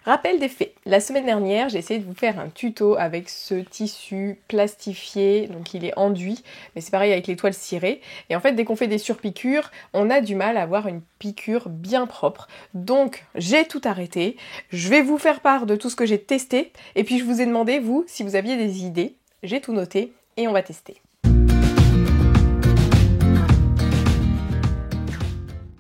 Rappel des faits. La semaine dernière, j'ai essayé de vous faire un tuto avec ce tissu plastifié, donc il est enduit, mais c'est pareil avec les toiles cirées. Et en fait, dès qu'on fait des surpiqûres, on a du mal à avoir une piqûre bien propre. Donc, j'ai tout arrêté. Je vais vous faire part de tout ce que j'ai testé. Et puis, je vous ai demandé, vous, si vous aviez des idées. J'ai tout noté et on va tester.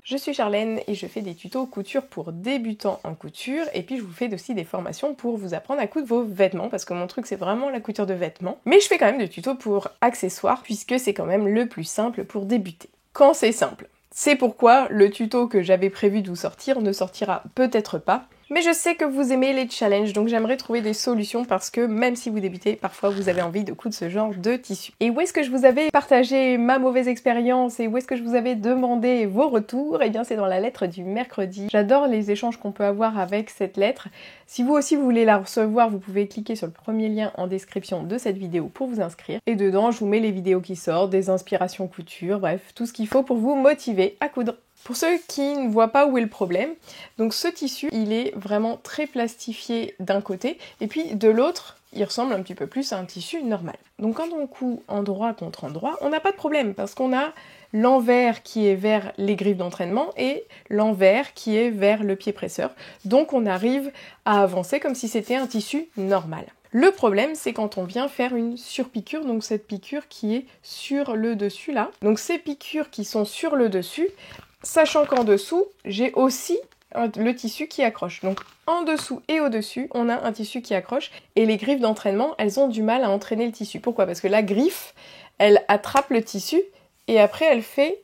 Je suis Charlène et je fais des tutos couture pour débutants en couture et puis je vous fais aussi des formations pour vous apprendre à coudre vos vêtements parce que mon truc c'est vraiment la couture de vêtements. Mais je fais quand même des tutos pour accessoires puisque c'est quand même le plus simple pour débuter. Quand c'est simple. C'est pourquoi le tuto que j'avais prévu de vous sortir ne sortira peut-être pas. Mais je sais que vous aimez les challenges, donc j'aimerais trouver des solutions parce que même si vous débutez, parfois vous avez envie de coudre ce genre de tissu. Et où est-ce que je vous avais partagé ma mauvaise expérience et où est-ce que je vous avais demandé vos retours? Eh bien c'est dans la lettre du mercredi. J'adore les échanges qu'on peut avoir avec cette lettre. Si vous aussi vous voulez la recevoir, vous pouvez cliquer sur le premier lien en description de cette vidéo pour vous inscrire. Et dedans, je vous mets les vidéos qui sortent, des inspirations couture, bref, tout ce qu'il faut pour vous motiver à coudre. Pour ceux qui ne voient pas où est le problème, donc ce tissu, il est vraiment très plastifié d'un côté, et puis de l'autre, il ressemble un petit peu plus à un tissu normal. Donc quand on coud endroit contre endroit, on n'a pas de problème, parce qu'on a l'envers qui est vers les griffes d'entraînement et l'envers qui est vers le pied presseur. Donc on arrive à avancer comme si c'était un tissu normal. Le problème, c'est quand on vient faire une surpiqûre, donc cette piqûre qui est sur le dessus là. Donc ces piqûres qui sont sur le dessus, sachant qu'en dessous, j'ai aussi le tissu qui accroche. Donc en dessous et au-dessus, on a un tissu qui accroche. Et les griffes d'entraînement, elles ont du mal à entraîner le tissu. Pourquoi? Parce que la griffe, elle attrape le tissu et après elle fait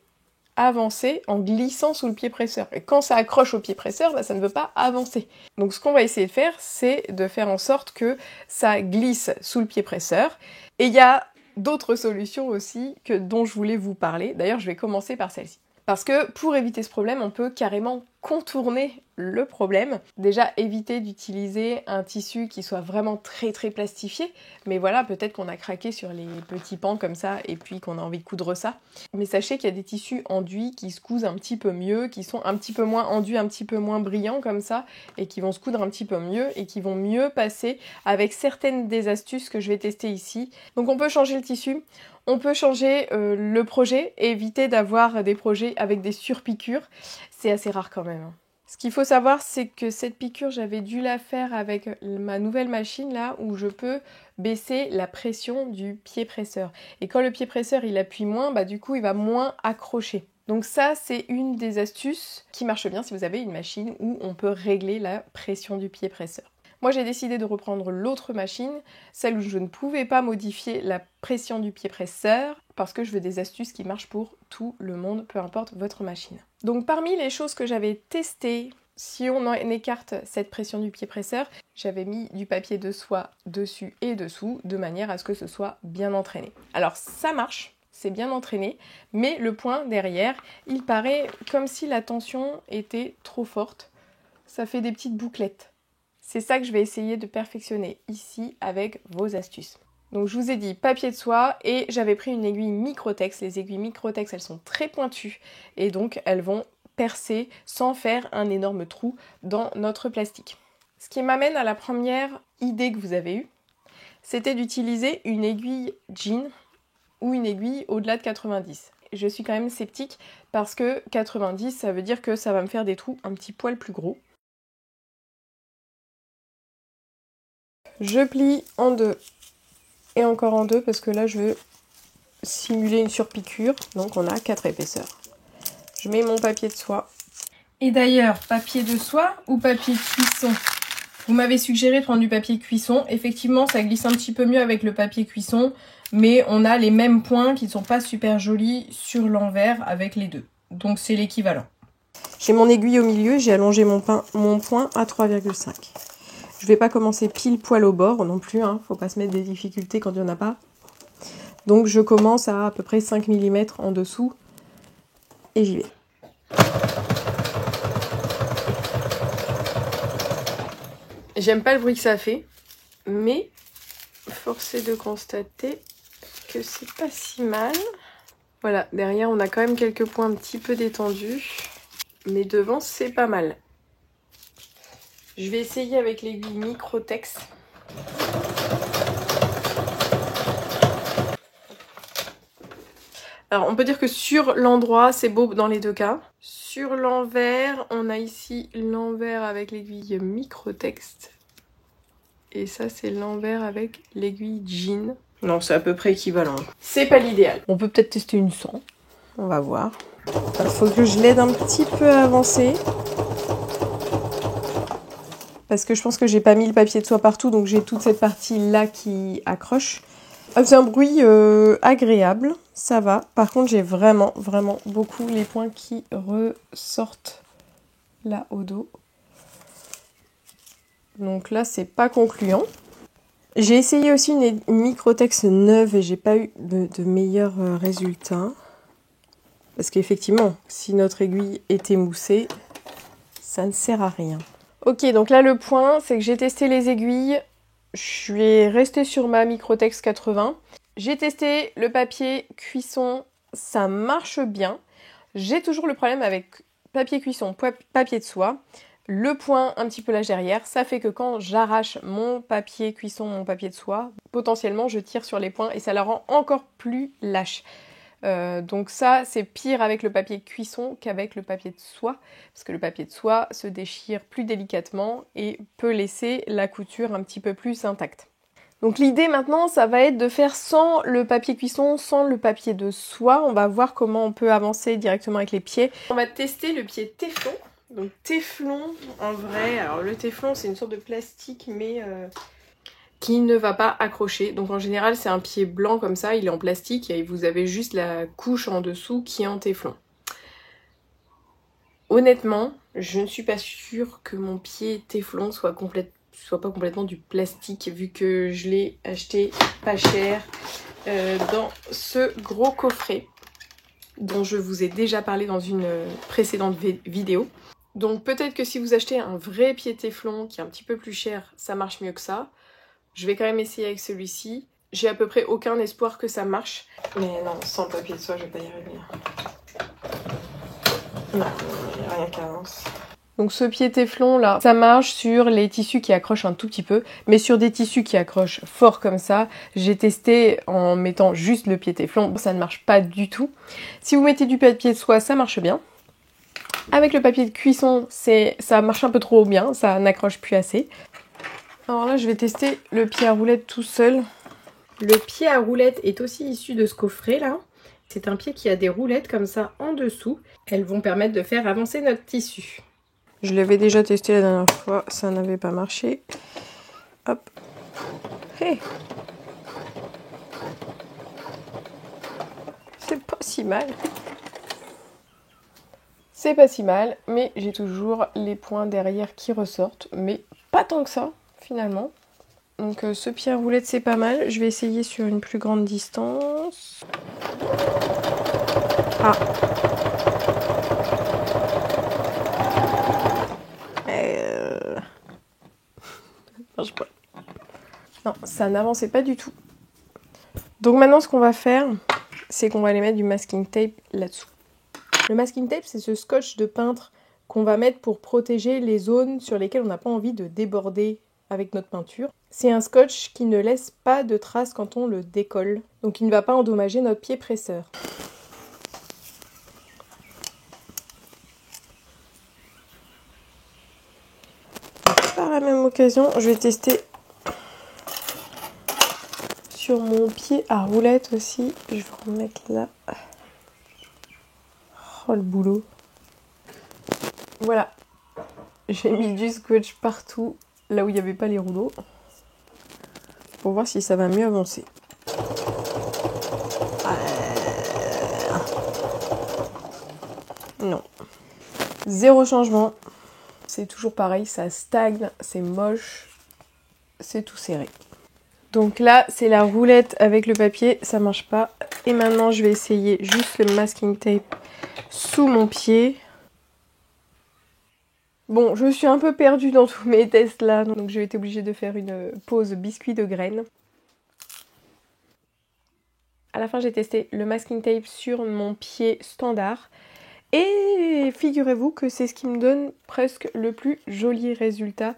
avancer en glissant sous le pied presseur. Et quand ça accroche au pied presseur, bah, ça ne veut pas avancer. Donc ce qu'on va essayer de faire, c'est de faire en sorte que ça glisse sous le pied presseur. Et il y a d'autres solutions aussi dont je voulais vous parler. D'ailleurs, je vais commencer par celle-ci. Parce que pour éviter ce problème, on peut carrément contourner le problème. Déjà, éviter d'utiliser un tissu qui soit vraiment très plastifié. Mais voilà, peut-être qu'on a craqué sur les petits pans comme ça et puis qu'on a envie de coudre ça. Mais sachez qu'il y a des tissus enduits qui se cousent un petit peu mieux, qui sont un petit peu moins enduits, un petit peu moins brillants comme ça, et qui vont se coudre un petit peu mieux et qui vont mieux passer avec certaines des astuces que je vais tester ici. Donc on peut changer le tissu. On peut changer le projet et éviter d'avoir des projets avec des surpiqûres. C'est assez rare quand même. Ce qu'il faut savoir, c'est que cette piqûre, j'avais dû la faire avec ma nouvelle machine là où je peux baisser la pression du pied presseur. Et quand le pied presseur il appuie moins, bah du coup il va moins accrocher. Donc ça, c'est une des astuces qui marche bien si vous avez une machine où on peut régler la pression du pied presseur. Moi, j'ai décidé de reprendre l'autre machine, celle où je ne pouvais pas modifier la pression du pied presseur, parce que je veux des astuces qui marchent pour tout le monde, peu importe votre machine. Donc parmi les choses que j'avais testées, si on en écarte cette pression du pied presseur, j'avais mis du papier de soie dessus et dessous, de manière à ce que ce soit bien entraîné. Alors ça marche, c'est bien entraîné, mais le point derrière, il paraît comme si la tension était trop forte. Ça fait des petites bouclettes. C'est ça que je vais essayer de perfectionner ici avec vos astuces. Donc je vous ai dit papier de soie et j'avais pris une aiguille Microtex. Les aiguilles Microtex, elles sont très pointues et donc elles vont percer sans faire un énorme trou dans notre plastique. Ce qui m'amène à la première idée que vous avez eue, c'était d'utiliser une aiguille jean ou une aiguille au-delà de 90. Je suis quand même sceptique parce que 90, ça veut dire que ça va me faire des trous un petit poil plus gros. Je plie en deux et encore en deux parce que là je veux simuler une surpiqûre, donc on a 4 épaisseurs. Je mets mon papier de soie. Et d'ailleurs, papier de soie ou papier de cuisson? Vous m'avez suggéré de prendre du papier cuisson. Effectivement, ça glisse un petit peu mieux avec le papier cuisson, mais on a les mêmes points qui ne sont pas super jolis sur l'envers avec les deux. Donc c'est l'équivalent. J'ai mon aiguille au milieu, j'ai allongé mon point à 3,5. Je vais pas commencer pile poil au bord non plus, hein. Faut pas se mettre des difficultés quand il n'y en a pas. Donc je commence à peu près 5 mm en dessous et j'y vais. J'aime pas le bruit que ça fait, mais force est de constater que c'est pas si mal. Voilà, derrière on a quand même quelques points un petit peu détendus, mais devant c'est pas mal. Je vais essayer avec l'aiguille Microtex. Alors on peut dire que sur l'endroit c'est beau dans les deux cas. Sur l'envers, on a ici l'envers avec l'aiguille Microtex. Et ça c'est l'envers avec l'aiguille Jean. Non, c'est à peu près équivalent. C'est pas l'idéal. On peut peut-être tester une 100. On va voir. Il faut que je l'aide un petit peu à avancer. Parce que je pense que j'ai pas mis le papier de soie partout, donc j'ai toute cette partie là qui accroche. C'est un bruit agréable, ça va. Par contre, j'ai vraiment beaucoup les points qui ressortent là au dos. Donc là, c'est pas concluant. J'ai essayé aussi une Microtex neuve et j'ai pas eu de meilleurs résultats. Parce qu'effectivement, si notre aiguille est émoussée, ça ne sert à rien. Ok, donc là le point, c'est que j'ai testé les aiguilles. Je suis restée sur ma Microtex 80. J'ai testé le papier cuisson, ça marche bien. J'ai toujours le problème avec papier cuisson, papier de soie. Le point un petit peu là derrière, ça fait que quand j'arrache mon papier cuisson, mon papier de soie, potentiellement je tire sur les points et ça la rend encore plus lâche. Donc ça c'est pire avec le papier cuisson qu'avec le papier de soie parce que le papier de soie se déchire plus délicatement et peut laisser la couture un petit peu plus intacte. Donc l'idée maintenant ça va être de faire sans le papier cuisson, sans le papier de soie. On va voir comment on peut avancer directement avec les pieds. On va tester le pied téflon. Donc téflon en vrai, alors le téflon c'est une sorte de plastique mais qui ne va pas accrocher. Donc en général c'est un pied blanc comme ça, il est en plastique et vous avez juste la couche en dessous qui est en téflon. Honnêtement, je ne suis pas sûre que mon pied téflon soit pas complètement du plastique vu que je l'ai acheté pas cher dans ce gros coffret dont je vous ai déjà parlé dans une précédente vidéo. Donc peut-être que si vous achetez un vrai pied téflon qui est un petit peu plus cher, ça marche mieux que ça. Je vais quand même essayer avec celui-ci. J'ai à peu près aucun espoir que ça marche. Mais non, sans papier de soie, je vais pas y arriver. Non, il n'y a rien qui avance. Donc ce pied téflon là, ça marche sur les tissus qui accrochent un tout petit peu. Mais sur des tissus qui accrochent fort comme ça, j'ai testé en mettant juste le pied téflon. Ça ne marche pas du tout. Si vous mettez du papier de soie, ça marche bien. Avec le papier de cuisson, ça marche un peu trop bien. Ça n'accroche plus assez. Alors là, je vais tester le pied à roulette tout seul. Le pied à roulette est aussi issu de ce coffret là. C'est un pied qui a des roulettes comme ça en dessous. Elles vont permettre de faire avancer notre tissu. Je l'avais déjà testé la dernière fois, ça n'avait pas marché. Hop. Hey. C'est pas si mal. C'est pas si mal, mais j'ai toujours les points derrière qui ressortent. Mais pas tant que ça, finalement. Donc ce pied à roulette c'est pas mal. Je vais essayer sur une plus grande distance. Ah. Marche pas. Non, ça n'avançait pas du tout. Donc maintenant ce qu'on va faire, c'est qu'on va aller mettre du masking tape là-dessous. Le masking tape c'est ce scotch de peintre qu'on va mettre pour protéger les zones sur lesquelles on n'a pas envie de déborder avec notre peinture. C'est un scotch qui ne laisse pas de traces quand on le décolle, donc il ne va pas endommager notre pied presseur. Par la même occasion, je vais tester sur mon pied à roulette aussi. Je vais remettre là. Oh le boulot. Voilà. J'ai mis du scotch partout, là où il n'y avait pas les rouleaux. Pour voir si ça va mieux avancer. Non. Zéro changement. C'est toujours pareil, ça stagne, c'est moche. C'est tout serré. Donc là, c'est la roulette avec le papier, ça marche pas. Et maintenant, je vais essayer juste le masking tape sous mon pied. Bon, je suis un peu perdue dans tous mes tests là, donc j'ai été obligée de faire une pause biscuit de graines. À la fin, j'ai testé le masking tape sur mon pied standard. Et figurez-vous que c'est ce qui me donne presque le plus joli résultat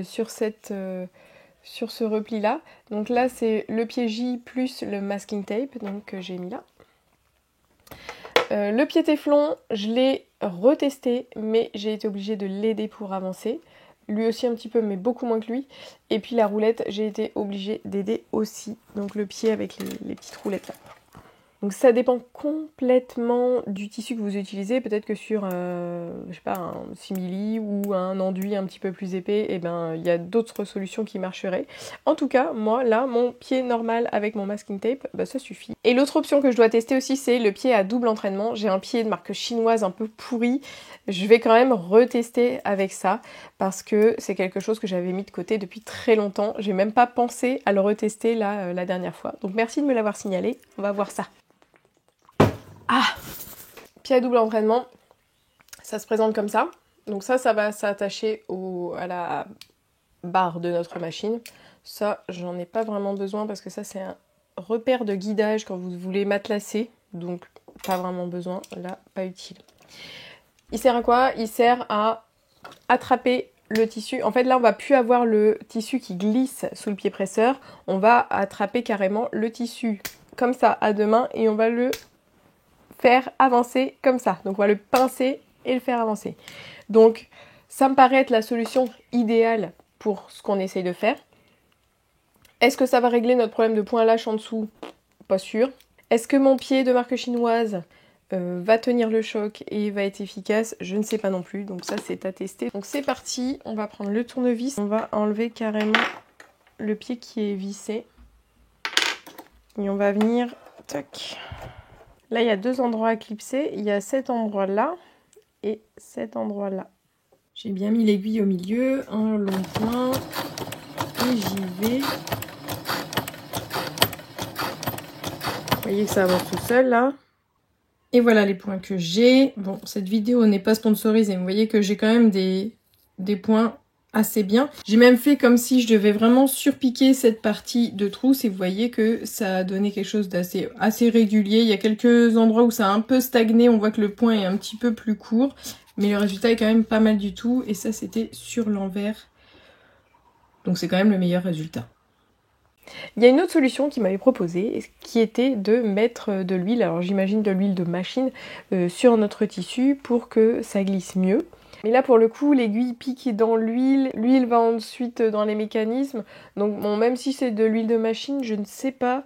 sur ce repli là. Donc là c'est le pied J plus le masking tape donc, que j'ai mis là. Le pied téflon, je l'ai retesté, mais j'ai été obligée de l'aider pour avancer. Lui aussi un petit peu, mais beaucoup moins que lui. Et puis la roulette, j'ai été obligée d'aider aussi. Donc le pied avec les petites roulettes là. Donc ça dépend complètement du tissu que vous utilisez. Peut-être que sur je sais pas, un simili ou un enduit un petit peu plus épais, et ben il y a d'autres solutions qui marcheraient. En tout cas, moi là, mon pied normal avec mon masking tape, bah, ça suffit. Et l'autre option que je dois tester aussi, c'est le pied à double entraînement. J'ai un pied de marque chinoise un peu pourri. Je vais quand même retester avec ça parce que c'est quelque chose que j'avais mis de côté depuis très longtemps. J'ai même pas pensé à le retester là la dernière fois. Donc merci de me l'avoir signalé. On va voir ça. Ah, pied à double entraînement, ça se présente comme ça. Donc ça va s'attacher à la barre de notre machine. Ça, j'en ai pas vraiment besoin parce que ça, c'est un repère de guidage quand vous voulez matelasser. Donc, pas vraiment besoin. Là, pas utile. Il sert à quoi? Il sert à attraper le tissu. En fait, là, on va plus avoir le tissu qui glisse sous le pied presseur. On va attraper carrément le tissu comme ça à deux mains et on va le faire avancer comme ça. Donc on va le pincer et le faire avancer. Donc ça me paraît être la solution idéale pour ce qu'on essaye de faire. Est-ce que ça va régler notre problème de point lâche en dessous? Pas sûr. Est-ce que mon pied de marque chinoise va tenir le choc et va être efficace? Je ne sais pas non plus. Donc ça c'est à tester. Donc c'est parti. On va prendre le tournevis. On va enlever carrément le pied qui est vissé. Et on va venir... Tac. Là, il y a deux endroits à clipser. Il y a cet endroit-là et cet endroit-là. J'ai bien mis l'aiguille au milieu, un long point, et j'y vais. Vous voyez que ça avance tout seul, là. Et voilà les points que j'ai. Bon, cette vidéo n'est pas sponsorisée, mais vous voyez que j'ai quand même des points assez bien. J'ai même fait comme si je devais vraiment surpiquer cette partie de trousse et vous voyez que ça a donné quelque chose d'assez régulier. Il y a quelques endroits où ça a un peu stagné, on voit que le point est un petit peu plus court, mais le résultat est quand même pas mal du tout et ça c'était sur l'envers. Donc c'est quand même le meilleur résultat. Il y a une autre solution qui m'avait proposée, qui était de mettre de l'huile, alors j'imagine de l'huile de machine, sur notre tissu pour que ça glisse mieux. Mais là pour le coup l'aiguille pique dans l'huile, l'huile va ensuite dans les mécanismes, donc bon, même si c'est de l'huile de machine, je ne sais pas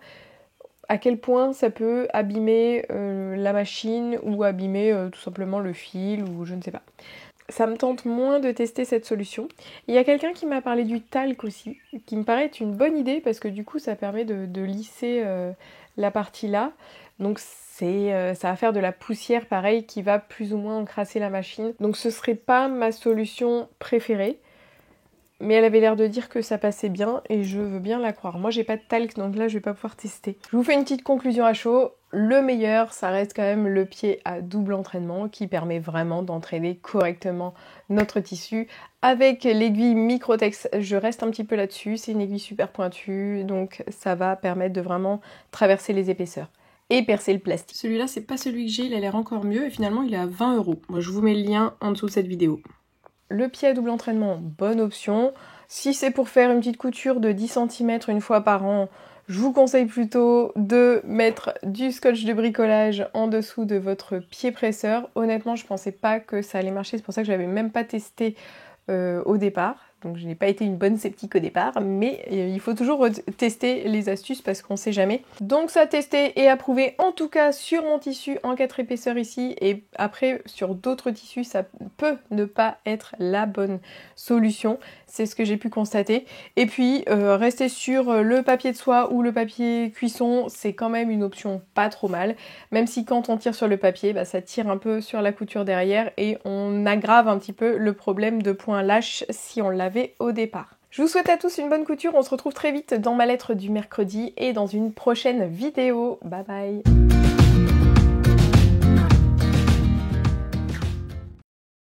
à quel point ça peut abîmer la machine ou abîmer tout simplement le fil ou je ne sais pas. Ça me tente moins de tester cette solution. Il y a quelqu'un qui m'a parlé du talc aussi, qui me paraît être une bonne idée parce que du coup ça permet de lisser la partie là. Donc ça va faire de la poussière pareil qui va plus ou moins encrasser la machine. Donc ce serait pas ma solution préférée. Mais elle avait l'air de dire que ça passait bien et je veux bien la croire. Moi j'ai pas de talc donc là je vais pas pouvoir tester. Je vous fais une petite conclusion à chaud. Le meilleur ça reste quand même le pied à double entraînement qui permet vraiment d'entraîner correctement notre tissu. Avec l'aiguille Microtex, je reste un petit peu là-dessus. C'est une aiguille super pointue donc ça va permettre de vraiment traverser les épaisseurs. Et percer le plastique. Celui-là c'est pas celui que j'ai, il a l'air encore mieux et finalement il est à 20 €. Moi je vous mets le lien en dessous de cette vidéo. Le pied à double entraînement, bonne option. Si c'est pour faire une petite couture de 10 cm une fois par an, je vous conseille plutôt de mettre du scotch de bricolage en dessous de votre pied presseur. Honnêtement, je pensais pas que ça allait marcher, c'est pour ça que je l'avais même pas testé au départ. Donc je n'ai pas été une bonne sceptique au départ, mais il faut toujours tester les astuces parce qu'on sait jamais. Donc ça testé et approuvé en tout cas sur mon tissu en 4 épaisseurs ici, et après sur d'autres tissus ça peut ne pas être la bonne solution. C'est ce que j'ai pu constater. Et puis rester sur le papier de soie ou le papier cuisson, c'est quand même une option pas trop mal. Même si quand on tire sur le papier, bah, ça tire un peu sur la couture derrière et on aggrave un petit peu le problème de point lâche si on l'avait au départ. Je vous souhaite à tous une bonne couture, on se retrouve très vite dans ma lettre du mercredi et dans une prochaine vidéo. Bye bye!